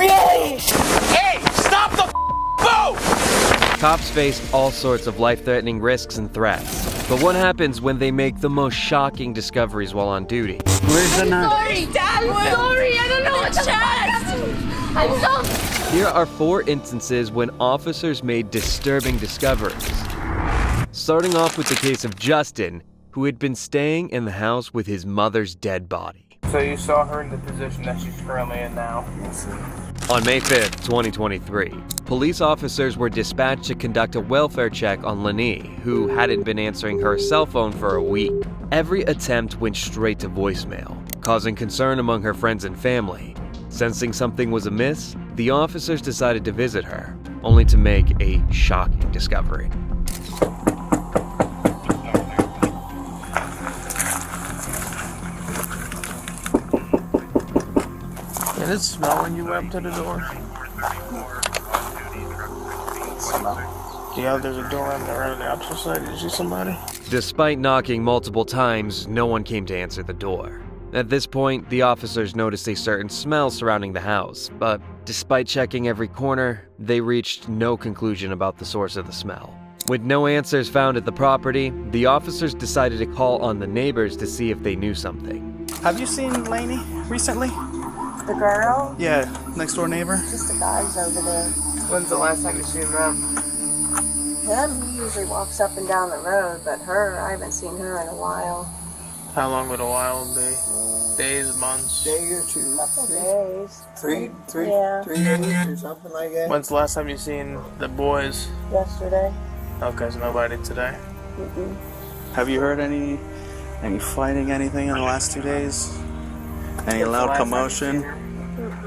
Really? Hey, stop the boat! Cops face all sorts of life-threatening risks and threats. But what happens when they make the most shocking discoveries while on duty? Where's the knife? Sorry, Dad. I'm sorry. I don't know what chance. I'm so... Here are 4 instances when officers made disturbing discoveries. Starting off with the case of Justin, who had been staying in the house with his mother's dead body. So you saw her in the position that she's currently in now? Yes, sir. On May 5th, 2023, police officers were dispatched to conduct a welfare check on Lani, who hadn't been answering her cell phone for a week. Every attempt went straight to voicemail, causing concern among her friends and family. Sensing something was amiss, the officers decided to visit her, only to make a shocking discovery. Did it smell when you went up to the door? Yeah, there's a door on the right on the opposite side. Did you see somebody? Despite knocking multiple times, no one came to answer the door. At this point, the officers noticed a certain smell surrounding the house, but despite checking every corner, they reached no conclusion about the source of the smell. With no answers found at the property, the officers decided to call on the neighbors to see if they knew something. Have you seen Lainey recently? The girl? Yeah, next door neighbor. Just the guys over there. When's the last time you seen them? Him, he usually walks up and down the road, but her, I haven't seen her in a while. How long would a while be? Days, months? Day or two. Couple days. Three Yeah. days or something like that. When's the last time you seen the boys? Yesterday. Okay, so nobody today. Mm-mm. Have you heard any fighting, anything in the last 2 days? Any loud commotion?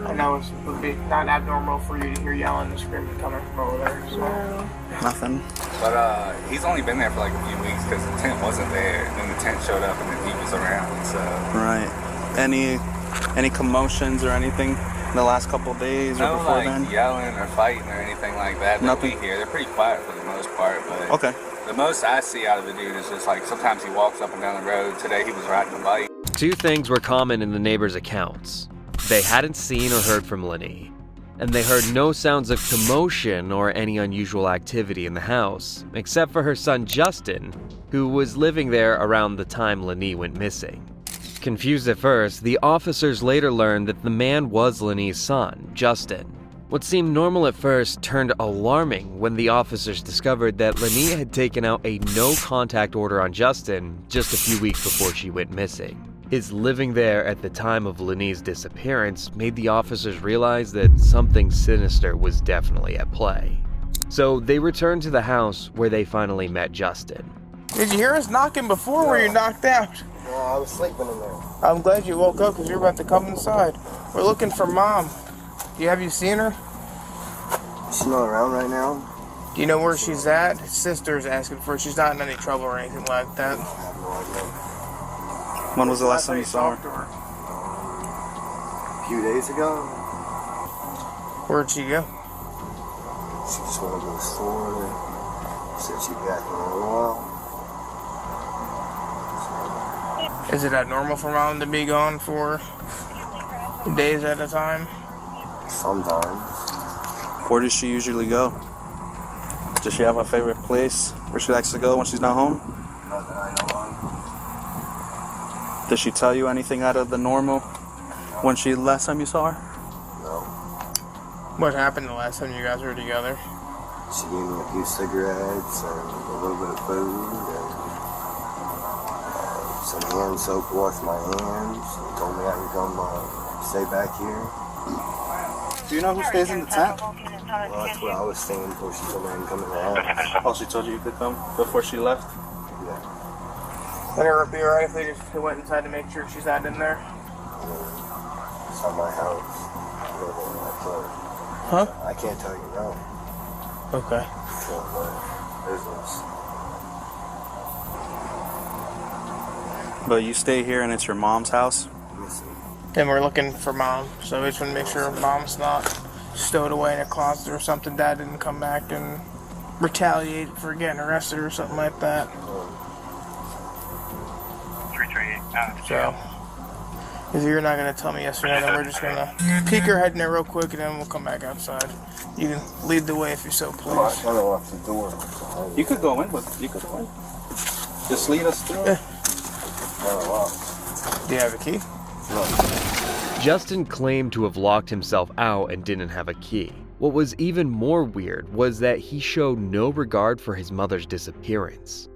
I know it would be not abnormal for you to hear yelling and screaming coming from over there. So. No. Nothing. But he's only been there for like a few weeks because the tent wasn't there, and then the tent showed up, and then he was around. So Right. Any commotions or anything in the last couple of days or no before like then? yelling or fighting or anything like that. Nothing? We hear. They're pretty quiet for the most part. But Okay. the most I see out of the dude is just like sometimes he walks up and down the road. Today he was riding a bike. 2 things were common in the neighbors' accounts. They hadn't seen or heard from Lani, and they heard no sounds of commotion or any unusual activity in the house, except for her son Justin, who was living there around the time Lani went missing. Confused at first, the officers later learned that the man was Lani's son, Justin. What seemed normal at first turned alarming when the officers discovered that Lani had taken out a no-contact order on Justin just a few weeks before she went missing. His living there at the time of Lani's disappearance made the officers realize that something sinister was definitely at play. So they returned to the house where they finally met Justin. Did you hear us knocking before? Were you knocked out? No, I was sleeping in there. I'm glad you woke up because you're about to come inside. We're looking for Mom. Have you seen her? Is she not around right now? Do you know where she's at? His sister's asking for her. She's not in any trouble or anything like that. I have no idea. When was the last time you saw her? A few days ago, Where'd she go? she just went to the store. Said she'd be back in a little while. Is it abnormal for Mom to be gone for days at a time? Sometimes. Where does she usually go? Does she have a favorite place where she likes to go when she's not home? Not that I know of. Does she tell you anything out of the normal when last time you saw her? No. What happened the last time you guys were together? She gave me a few cigarettes and a little bit of food and some hand soap to wash my hands. And told me I could come stay back here. Do you know who stays in the tent? Well, that's where I was staying before she told me I could come in the house. Oh, she told you could come before she left? Yeah. Would it be alright if they just went inside to make sure she's not in there? It's not my house. Huh? I can't tell you no. Okay. It's not my business. But you stay here and it's your mom's house? And we're looking for Mom, so we just want to make sure Mom's not stowed away in a closet or something. Dad didn't come back and retaliate for getting arrested or something like that. So, Because you're not going to tell me yes or no, then we're just going to peek our head in there real quick and then we'll come back outside. You can lead the way if you're so pleased. I kind of locked the door. You could go in, but you could go in. Just lead us through. Yeah. Kind of locked. Do you have a key? No. Justin claimed to have locked himself out and didn't have a key. What was even more weird was that he showed no regard for his mother's disappearance.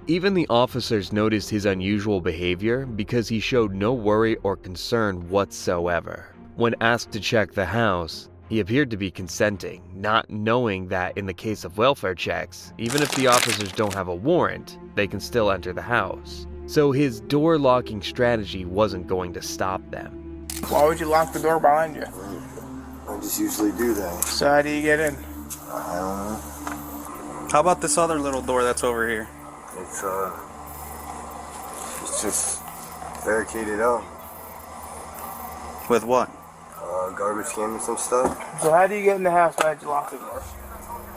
Even the officers noticed his unusual behavior because he showed no worry or concern whatsoever. When asked to check the house, he appeared to be consenting, not knowing that in the case of welfare checks, even if the officers don't have a warrant, they can still enter the house. So his door locking strategy wasn't going to stop them. Why would you lock the door behind you? I just usually do that. So how do you get in? I don't know. How about this other little door that's over here? It's just barricaded up. With what? Garbage can and some stuff. So how do you get in the house now that you lock the door?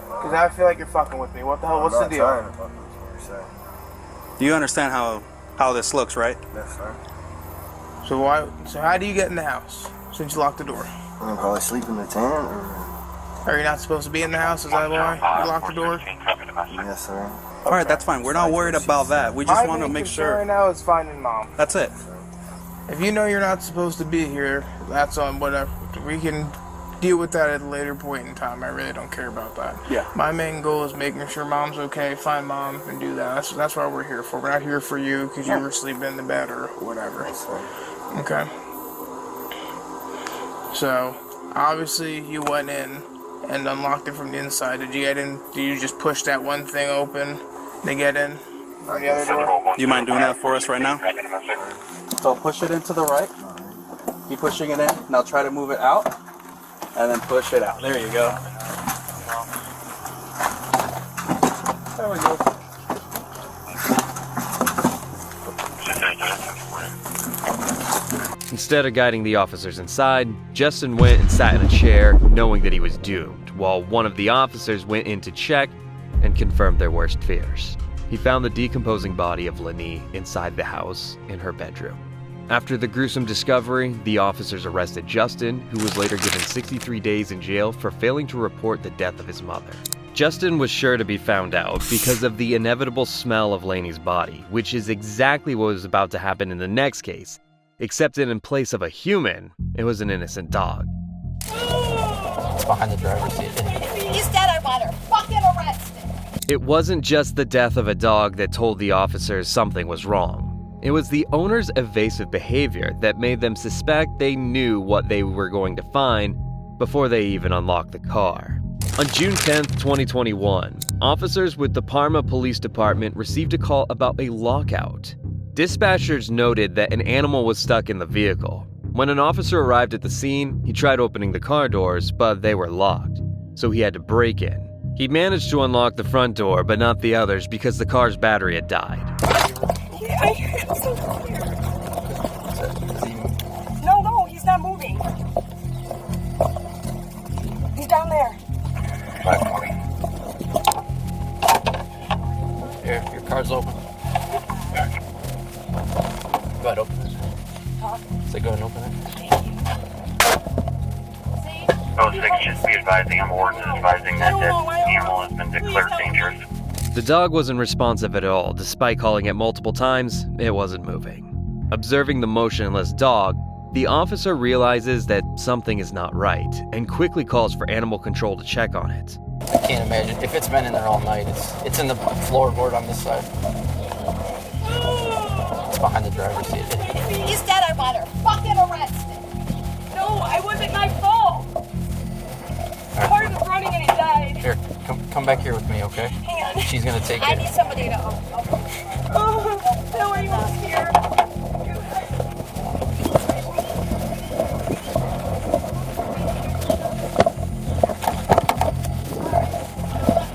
Because I feel like you're fucking with me. What the hell? What's the deal? I'm not trying to fuck with what you're saying. You understand how this looks, right? Yes, sir. So how do you get in the house since you locked the door? I'm probably sleep in the tent or... Are you not supposed to be in the house? Is that why you locked the door? Yes, sir. All right, that's fine. We're not worried about that. We just want to make concern right sure. now is finding mom. That's it. If you know you're not supposed to be here, that's on whatever. We can deal with that at a later point in time. I really don't care about that. Yeah. My main goal is making sure mom's okay, find mom, and do that. That's what we're here for. We're not here for you because you were sleeping in the bed or whatever. Okay. So, obviously, you went in and unlocked it from the inside. Did you get in? Did you just push that one thing open to get in? Or the other door? You mind doing that for us right now? So push it into the right. Keep pushing it in. Now try to move it out. And then push it out. There you go. There we go. Instead of guiding the officers inside, Justin went and sat in a chair, knowing that he was doomed, while one of the officers went in to check and confirmed their worst fears. He found the decomposing body of Lani inside the house in her bedroom. After the gruesome discovery, the officers arrested Justin, who was later given 63 days in jail for failing to report the death of his mother. Justin was sure to be found out because of the inevitable smell of Lani's body, which is exactly what was about to happen in the next case, except that in place of a human, it was an innocent dog. It's behind the driver's seat. He's dead, I want her fucking arrested. It wasn't just the death of a dog that told the officers something was wrong. It was the owner's evasive behavior that made them suspect they knew what they were going to find before they even unlocked the car. On June 10, 2021, officers with the Parma Police Department received a call about a lockout. Dispatchers noted that an animal was stuck in the vehicle. When an officer arrived at the scene, he tried opening the car doors, but they were locked, so he had to break in. He managed to unlock the front door, but not the others because the car's battery had died. I'm so scared. No, he's not moving. He's down there. Here, your car's open. Go ahead, open it. Huh? Say go ahead and open it. See? 06 should be advising on warrants advising that the animal has been declared dangerous. The dog wasn't responsive at all. Despite calling it multiple times, it wasn't moving. Observing the motionless dog, the officer realizes that something is not right and quickly calls for animal control to check on it. I can't imagine. If it's been in there all night, it's in the floorboard on this side. It's behind the driver's seat. He's dead, I want her fucking arrested. No, it wasn't my fault. Part was running and he died. Here, come back here with me, okay? Hang on. She's gonna take I it. need somebody to no, anyone's here.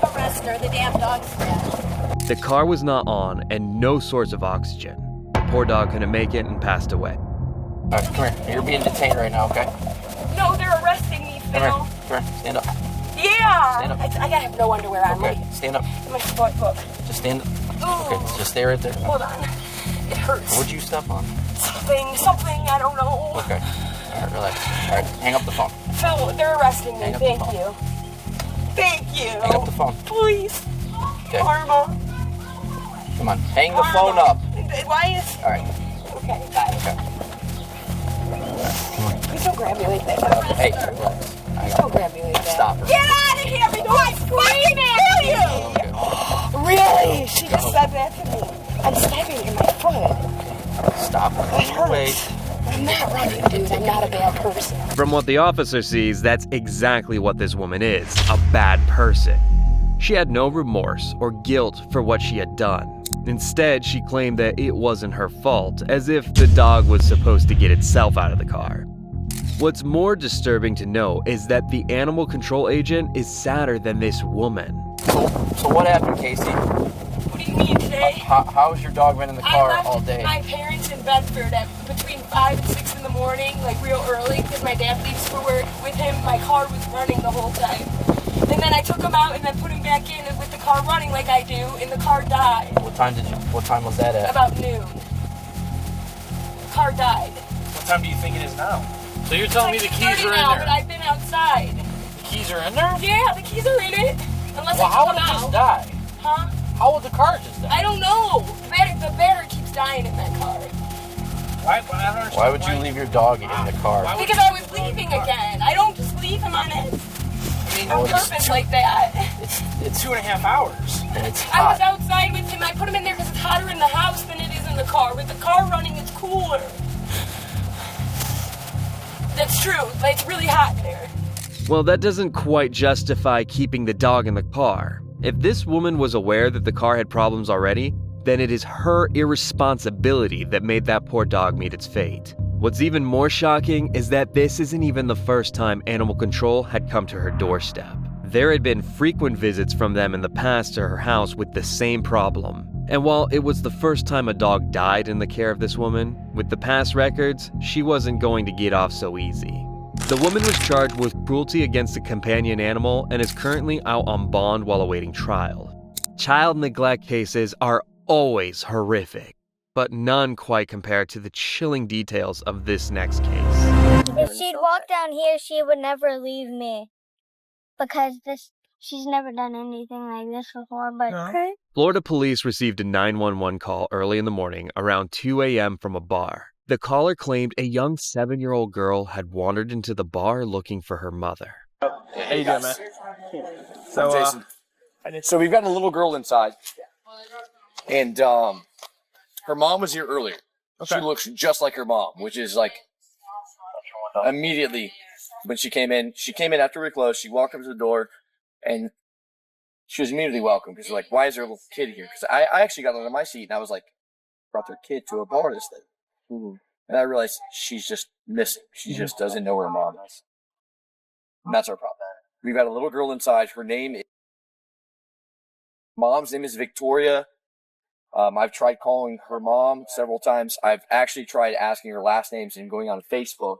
Arrest her, the damn dog's dead. The car was not on and no source of oxygen. The poor dog couldn't make it and passed away. All right, come here. You're being detained right now, okay? No, they're arresting me, Phil. Come here. Stand up. Yeah. Stand up. I gotta have no underwear on. Okay, stand up. My foot, look. Just stand up. Ooh. Okay, just stay right there. Hold on. It hurts. What'd you step on? something, I don't know. Okay. All right, relax. All right, hang up the phone. Phil, they're arresting me. Hang up the Thank phone. you. Thank you. Hang up the phone. Please. Okay. Karma. Come on, hang the phone up. Why is... All right. Okay, bye. Okay. Please don't grab me like that. Hey, relax. Hang Don't up. grab me like that. Stop her. Get out of here before I scream at you! Really? She just said that to me. I'm stabbing in my foot. Stop her. Wait. I'm not running, dude. I'm not a bad person. From what the officer sees, that's exactly what this woman is, a bad person. She had no remorse or guilt for what she had done. Instead, she claimed that it wasn't her fault, as if the dog was supposed to get itself out of the car. What's more disturbing to know is that the animal control agent is sadder than this woman. So what happened, Casey? What do you mean today? How has your dog been in the car I left all day? my parents in Bedford at between 5 and 6 in the morning, like real early, because my dad leaves for work with him. My car was running the whole time. And then I took him out and then put him back in with the car running like I do, and the car died. What time was that at? About noon. The car died. What time do you think it is now? So you're telling me the keys are in now, there? but I've been outside. The keys are in there? Yeah, the keys are in it. Unless Well, I how took would them it just out. die? Huh? How would the car just die? I don't know. The battery keeps dying in that car. I don't understand. Why would you leave your dog in the car? Because I was leaving again. I don't just leave him on it. On purpose like that. It's 2.5 hours. And it's I was hot. outside with him. I put him in there because it's hotter in the house than it is in the car. With the car running, it's cooler. That's true. But it's really hot there. Well, that doesn't quite justify keeping the dog in the car. If this woman was aware that the car had problems already, then it is her irresponsibility that made that poor dog meet its fate. What's even more shocking is that this isn't even the first time animal control had come to her doorstep. There had been frequent visits from them in the past to her house with the same problem. And while it was the first time a dog died in the care of this woman, with the past records, she wasn't going to get off so easy. The woman was charged with cruelty against a companion animal and is currently out on bond while awaiting trial. Child neglect cases are always horrific, but none quite compared to the chilling details of this next case. If she'd walk down here, she would never leave me. Because she's never done anything like this before, but okay. Florida police received a 911 call early in the morning around 2 a.m. from a bar. The caller claimed a young 7-year-old girl had wandered into the bar looking for her mother. How you doing, man? So, Jason. So we've got a little girl inside, and her mom was here earlier. Okay. She looks just like her mom, which is like immediately when she came in after we closed. She walked up to the door, and she was immediately welcome because like, why is there a little kid here? Because I actually got onto my seat and I was like, brought their kid to a bar this day. Mm-hmm. And I realized she's just missing. She just doesn't know where her mom is. And that's our problem. We've got a little girl inside. Mom's name is Victoria. I've tried calling her mom several times. I've actually tried asking her last names and going on Facebook,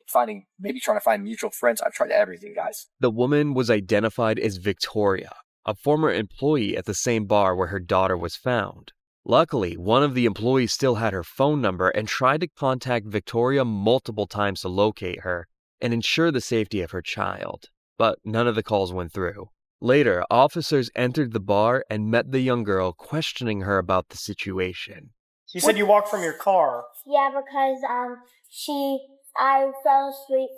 trying to find mutual friends. I've tried everything, guys. The woman was identified as Victoria, a former employee at the same bar where her daughter was found. Luckily, one of the employees still had her phone number and tried to contact Victoria multiple times to locate her and ensure the safety of her child, but none of the calls went through. Later, officers entered the bar and met the young girl, questioning her about the situation. You said you walked from your car. Yeah, because I fell asleep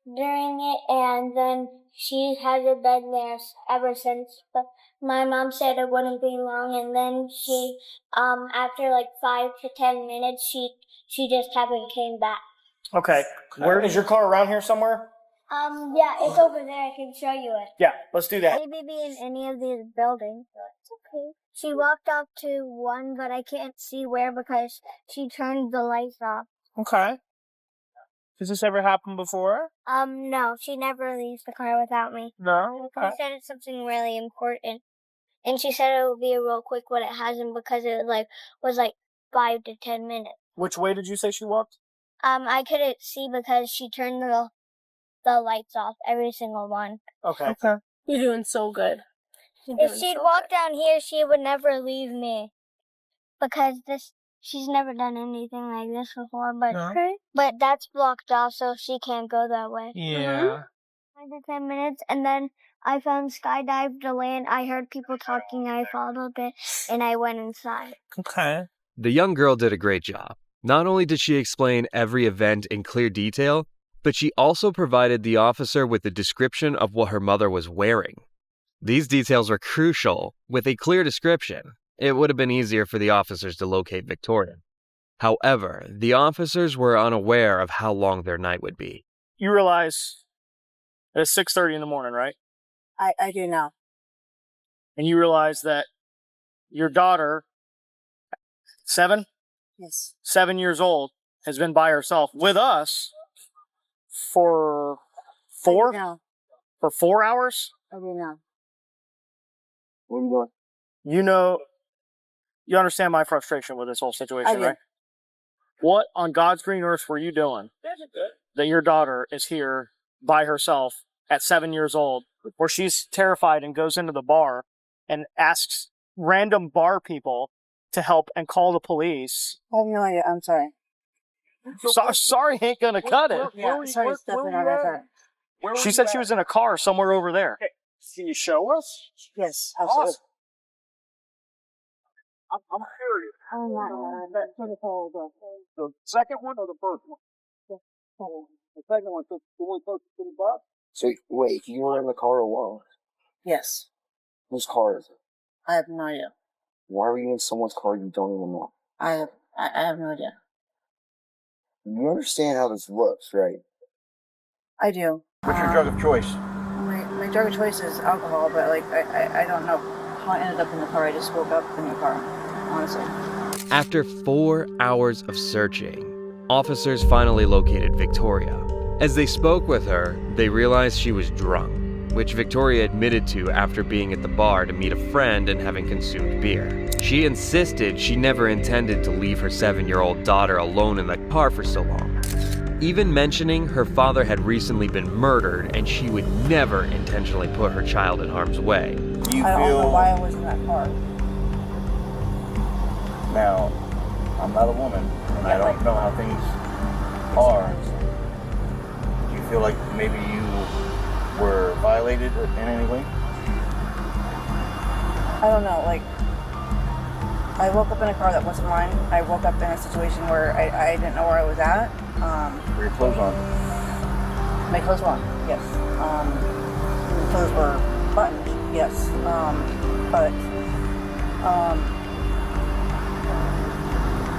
during it, and then she hasn't been there ever since. But my mom said it wouldn't be long, and then she, after like 5 to 10 minutes, she just haven't came back. Okay. Where is your car around here somewhere? Yeah, it's over there. I can show you it. Yeah, let's do that. Maybe be in any of these buildings. It's okay. She walked up to one, but I can't see where because she turned the lights off. Okay. Has this ever happened before? No, she never leaves the car without me. No? Okay. She said it's something really important. And she said it would be real quick, but it hasn't because it was 5 to 10 minutes. Which way did you say she walked? I couldn't see because she turned the lights off, every single one. Okay. You're doing so good. If she'd walk down here, she would never leave me. Because she's never done anything like this before, but No. but that's blocked off, so she can't go that way. Yeah. 5 to 10 minutes, and then I found Skydive to land. I heard people talking, I followed it, and I went inside. Okay. The young girl did a great job. Not only did she explain every event in clear detail, but she also provided the officer with a description of what her mother was wearing. These details were crucial. With a clear description, it would have been easier for the officers to locate Victoria. However, the officers were unaware of how long their night would be. You realize it's 6:30 in the morning, right? I do now. And you realize that your daughter, 7 Yes. years old, has been by herself with us for 4? No. For 4 hours? I do now. What are you doing? You understand my frustration with this whole situation, I do. right? What on God's green earth were you doing that your daughter is here by herself at 7 years old, where she's terrified and goes into the bar and asks random bar people to help and call the police? I have no idea. I'm sorry. Sorry ain't gonna cut it. Yeah, sorry, it's definitely not gonna cut it. She said she was in a car somewhere over there. Can you show us? Yes, absolutely. Awesome. I'm curious. I'm not The second one or the first one? The second one, the one closest to the bus? So, wait, you were in the car alone? Yes. Whose car is it? I have no idea. Why were you in someone's car you don't even know? I have no idea. You understand how this looks, right? I do. What's your drug of choice? My drug of choice is alcohol, but like I don't know how I ended up in the car. I just woke up in the car, honestly. After 4 hours of searching, officers finally located Victoria. As they spoke with her, they realized she was drunk, which Victoria admitted to after being at the bar to meet a friend and having consumed beer. She insisted she never intended to leave her 7-year-old daughter alone in the car for so long, even mentioning her father had recently been murdered and she would never intentionally put her child in harm's way. I don't know why I was in that car. Now, I'm not a woman, and I don't know how things are. Do you feel like maybe you were violated in any way? I don't know, like, I woke up in a car that wasn't mine. I woke up in a situation where I didn't know where I was at. Were your clothes on? My clothes were on, yes. My clothes were buttoned, yes.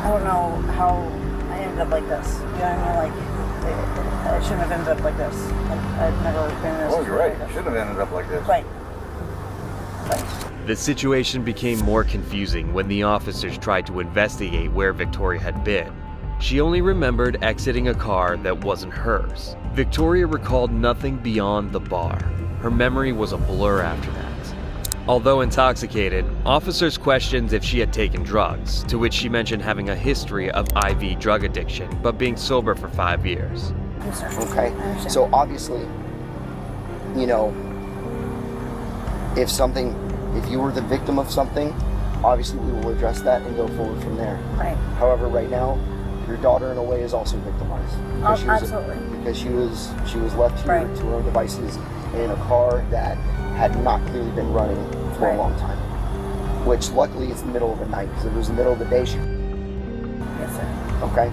I don't know how I ended up like this. You know what I mean? Like, I shouldn't have ended up like this. I've never been in this. Oh, you're right. You shouldn't have ended up like this. Right. The situation became more confusing when the officers tried to investigate where Victoria had been. She only remembered exiting a car that wasn't hers. Victoria recalled nothing beyond the bar. Her memory was a blur after that. Although intoxicated, officers questioned if she had taken drugs, to which she mentioned having a history of IV drug addiction, but being sober for 5 years. Okay, so obviously, you know, if you were the victim of something, obviously we will address that and go forward from there. Right. However, right now, your daughter in a way is also victimized. Absolutely. Because she was left here to her own devices in a car that had not clearly been running for a long time. Which luckily it's the middle of the night, because if it was the middle of the day, Yes, sir. okay?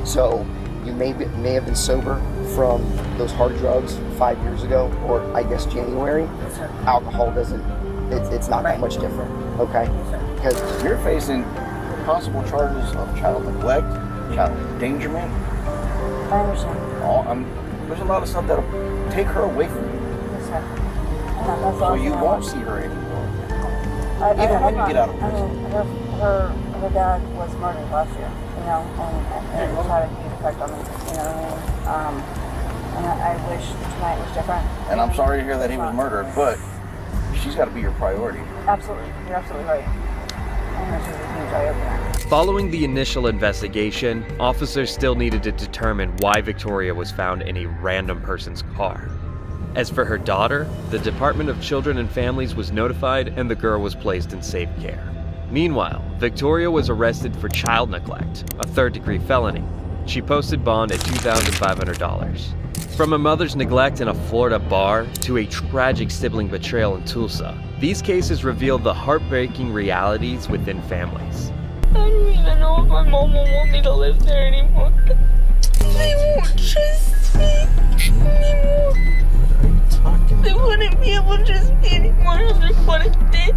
So you may have been sober from those hard drugs 5 years ago, or I guess January. Yes, sir. Alcohol doesn't, it's not that much different, okay? Because you're facing possible charges of child neglect, child endangerment. I understand. There's a lot of stuff that'll take her away from you. Yes, sir. So you won't see her anymore. Even when you get out of prison. I mean, her dad was murdered last year, you know, and it had a huge effect on me, you know what I mean? And I wish tonight was different. And I'm sorry to hear that he was murdered, but she's got to be your priority. Absolutely. You're absolutely right. And this is a huge eye-opener. Following the initial investigation, officers still needed to determine why Victoria was found in a random person's car. As for her daughter, the Department of Children and Families was notified and the girl was placed in safe care. Meanwhile, Victoria was arrested for child neglect, a third-degree felony. She posted bond at $2,500. From a mother's neglect in a Florida bar to a tragic sibling betrayal in Tulsa, these cases reveal the heartbreaking realities within families. I don't even know if my mom will want me to live there anymore. They won't trust me anymore. They wouldn't be able to trust me anymore after what I did.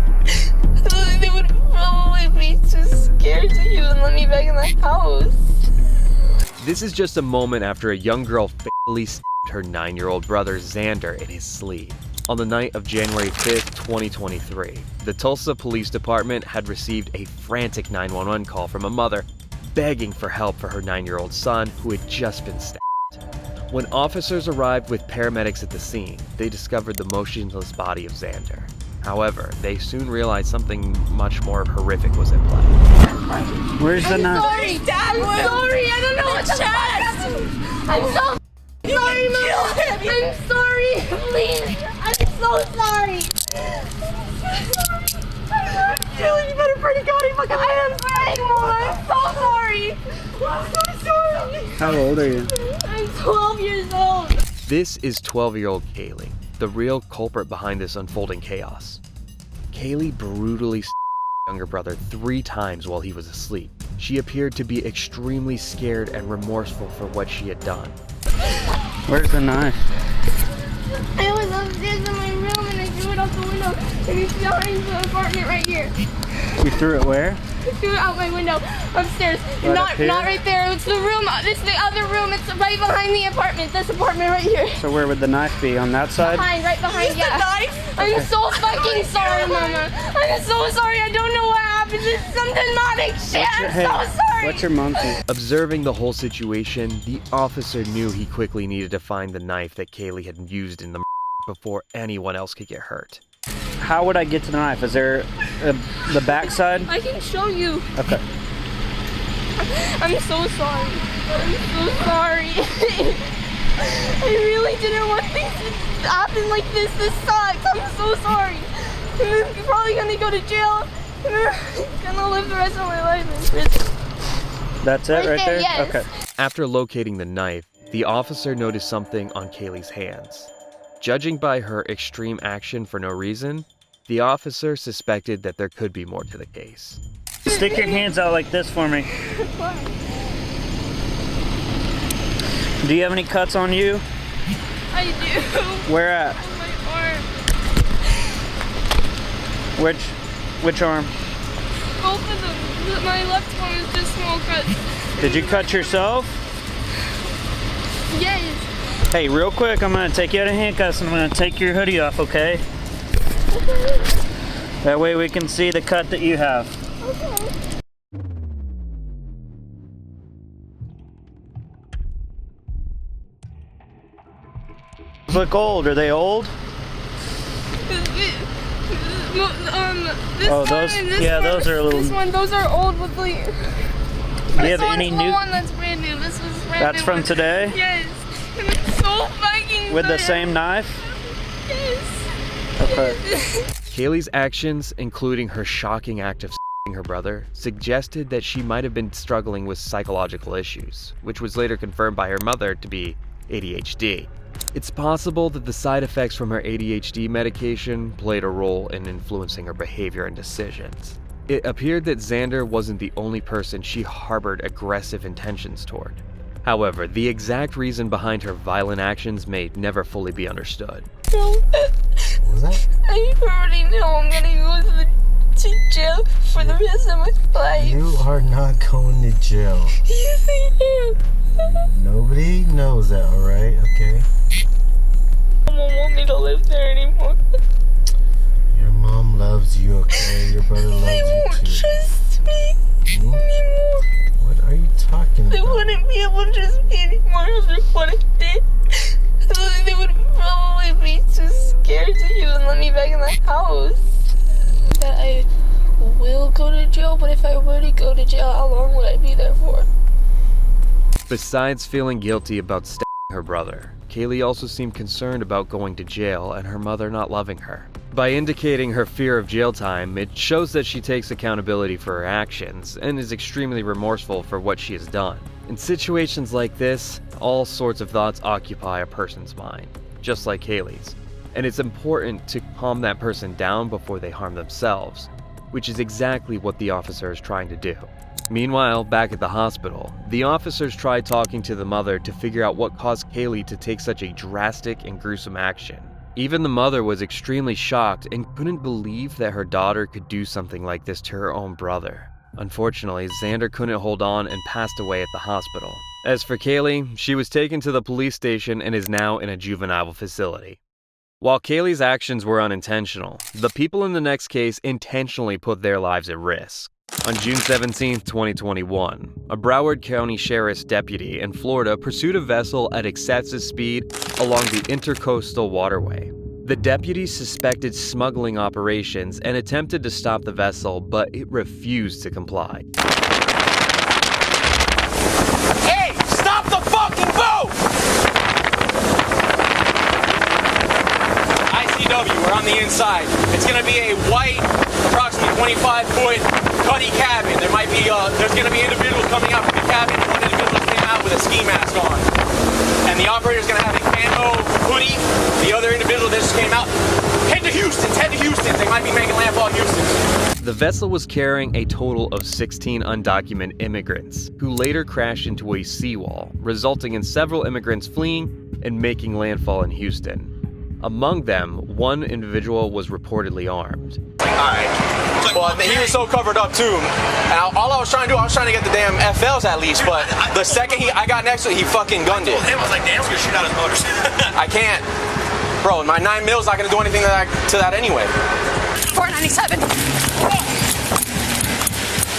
They would probably be too scared to even let me back in the house. This is just a moment after a young girl fatally stabbed her 9-year-old brother Xander in his sleep. On the night of January 5th, 2023, the Tulsa Police Department had received a frantic 911 call from a mother begging for help for her 9-year-old son who had just been stabbed. When officers arrived with paramedics at the scene, they discovered the motionless body of Xander. However, they soon realized something much more horrific was at play. Where's the knife? Sorry, Dad. I'm sorry. I don't know what chest. I'm so sorry, Mom. I'm sorry. Please. I'm so sorry. Julie, you better pray to God. I am praying, Mom. I'm so sorry. I'm so sorry. How old are you? I'm 12 years old. This is 12-year-old Kaylee, the real culprit behind this unfolding chaos. Kaylee brutally stabbed her younger brother 3 times while he was asleep. She appeared to be extremely scared and remorseful for what she had done. Where's the knife? I was upstairs in my room and I threw it out the window and it's behind the apartment right here. You threw it where? I threw it out my window upstairs. Right not up here? right there. It's the room. It's the other room. It's right behind the apartment. This apartment right here. So where would the knife be? On that side? Right behind. Yeah. I'm so fucking sorry, Mama. I'm so sorry. I don't know what happened. It's some demonic shit. I'm so sorry. What's your mom's name? Observing the whole situation, the officer knew he quickly needed to find the knife that Kaylee had used in the before anyone else could get hurt. How would I get to the knife? Is there the back side? I can show you. Okay. I'm so sorry. I'm so sorry. I really didn't want things to happen like this. This sucks. I'm so sorry. I'm probably gonna go to jail. I'm gonna live the rest of my life in prison. That's it right there? Yes. Okay. After locating the knife, the officer noticed something on Kaylee's hands. Judging by her extreme action for no reason, the officer suspected that there could be more to the case. Stick your hands out like this for me. Do you have any cuts on you? I do. Where at? On my arm. Which arm? Both of them. My left one is just small cuts. Did you cut yourself? Yes. Hey, real quick, I'm gonna take you out of handcuffs and I'm gonna take your hoodie off, okay? That way we can see the cut that you have. Okay. Look old. Are they old? This Oh, one those- and this yeah, one, those are a little- This one, those are old with the. Do you This have one's any the new? one that's brand new. This was brand That's new from one. today? Yes. And it's so fucking With the good. same knife? Yes. Okay. Kaylee's actions, including her shocking act of s**ing her brother, suggested that she might have been struggling with psychological issues, which was later confirmed by her mother to be ADHD. It's possible that the side effects from her ADHD medication played a role in influencing her behavior and decisions. It appeared that Xander wasn't the only person she harbored aggressive intentions toward. However, the exact reason behind her violent actions may never fully be understood. What was that? I already know I'm gonna go to jail for the rest of my life. You are not going to jail. Yes, I am. Nobody knows that, alright? Okay? Mom won't want me to live there anymore. Your mom loves you, okay? Your brother loves They you won't too. trust me anymore. What are you talking They about? wouldn't be able to trust me anymore after what I did. They would probably be too scared to even let me back in the house. That I will go to jail, but if I were to go to jail, how long would I be there for? Besides feeling guilty about stabbing her brother, Kaylee also seemed concerned about going to jail and her mother not loving her. By indicating her fear of jail time, it shows that she takes accountability for her actions and is extremely remorseful for what she has done. In situations like this, all sorts of thoughts occupy a person's mind, just like Kaylee's. And it's important to calm that person down before they harm themselves, which is exactly what the officer is trying to do. Meanwhile, back at the hospital, the officers tried talking to the mother to figure out what caused Kaylee to take such a drastic and gruesome action. Even the mother was extremely shocked and couldn't believe that her daughter could do something like this to her own brother. Unfortunately, Xander couldn't hold on and passed away at the hospital. As for Kaylee, she was taken to the police station and is now in a juvenile facility. While Kaylee's actions were unintentional, the people in the next case intentionally put their lives at risk. On June 17, 2021, a Broward County Sheriff's deputy in Florida pursued a vessel at excessive speed along the Intercoastal Waterway. The deputy suspected smuggling operations and attempted to stop the vessel, but it refused to comply. Hey, stop the fucking boat! ICW, we're on the inside. It's gonna be a white, approximately 25-foot cuddy cabin. There might be, there's gonna be individuals coming out from the cabin. One individual came out with a ski mask on. And the operator's gonna have a camo hoodie. The other individual that just came out, head to Houston. They might be making landfall in Houston. The vessel was carrying a total of 16 undocumented immigrants, who later crashed into a seawall, resulting in several immigrants fleeing and making landfall in Houston. Among them, one individual was reportedly armed. Alright. Well, he was so covered up too. And all I was trying to do, I was trying to get the damn FLs at least, but the second I got next to it, he fucking gunned it. I was like, damn, I was gonna shoot out his motors. I can't. Bro, my 9 mil's not gonna do anything to that anyway. 497.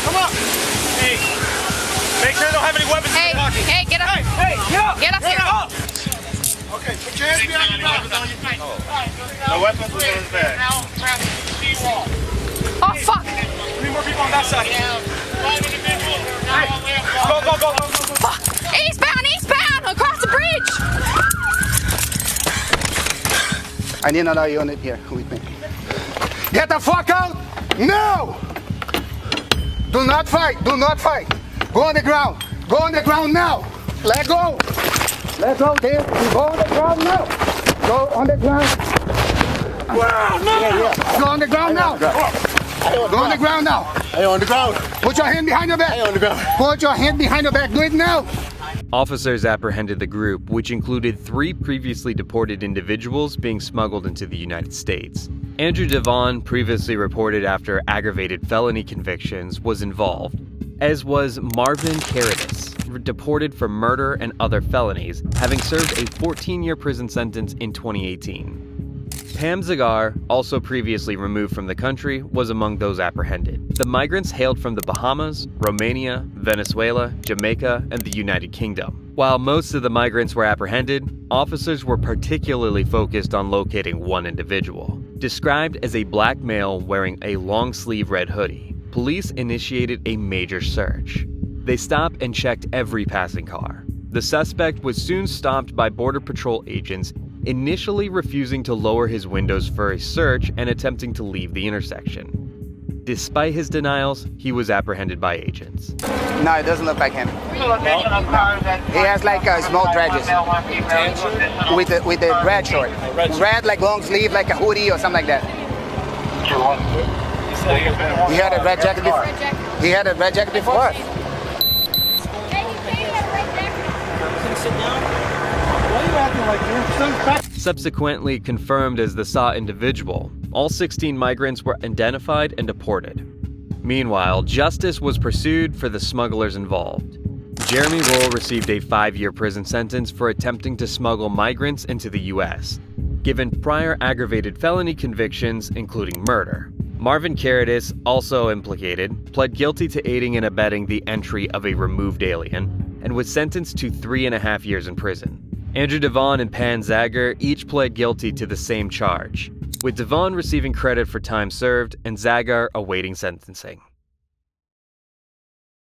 Come on. Hey. Make sure they don't have any weapons. Hey, get up. Hey, get up. Get up here. Okay, put your hands behind your back. No weapons was in his bag. Oh, fuck. 3 more people on that side. Hey, go. Fuck. Eastbound, across the bridge. I need another unit here with me. Get the fuck out! No! Do not fight! Go on the ground now! Let go! Dave. Go on the ground now! Go on the ground! Yeah. Go on the ground now! Go on the ground now! Hey, on the ground! Put your hand behind your back! Hey, on the ground! Put your hand behind your back! Do it now! Officers apprehended the group, which included 3 previously deported individuals being smuggled into the United States. Andrew Devon, previously reported after aggravated felony convictions, was involved, as was Marvin Caritas, deported for murder and other felonies, having served a 14-year prison sentence in 2018. Pam Zagar, also previously removed from the country, was among those apprehended. The migrants hailed from the Bahamas, Romania, Venezuela, Jamaica, and the United Kingdom. While most of the migrants were apprehended, officers were particularly focused on locating one individual. Described as a black male wearing a long-sleeve red hoodie, police initiated a major search. They stopped and checked every passing car. The suspect was soon stopped by Border Patrol agents, initially refusing to lower his windows for a search and attempting to leave the intersection. Despite his denials, he was apprehended by agents. No, it doesn't look like him. He has like small dreads with the red short. Red like long sleeve, like a hoodie or something like that. He had a red jacket before. He had a red jacket before. What? Subsequently confirmed as the sought individual, all 16 migrants were identified and deported. Meanwhile, justice was pursued for the smugglers involved. Jeremy Roll received a 5-year prison sentence for attempting to smuggle migrants into the U.S., given prior aggravated felony convictions, including murder. Marvin Caritas, also implicated, pled guilty to aiding and abetting the entry of a removed alien, and was sentenced to 3.5 years in prison. Andrew Devon and Pan Zagar each pled guilty to the same charge, with Devon receiving credit for time served and Zagar awaiting sentencing.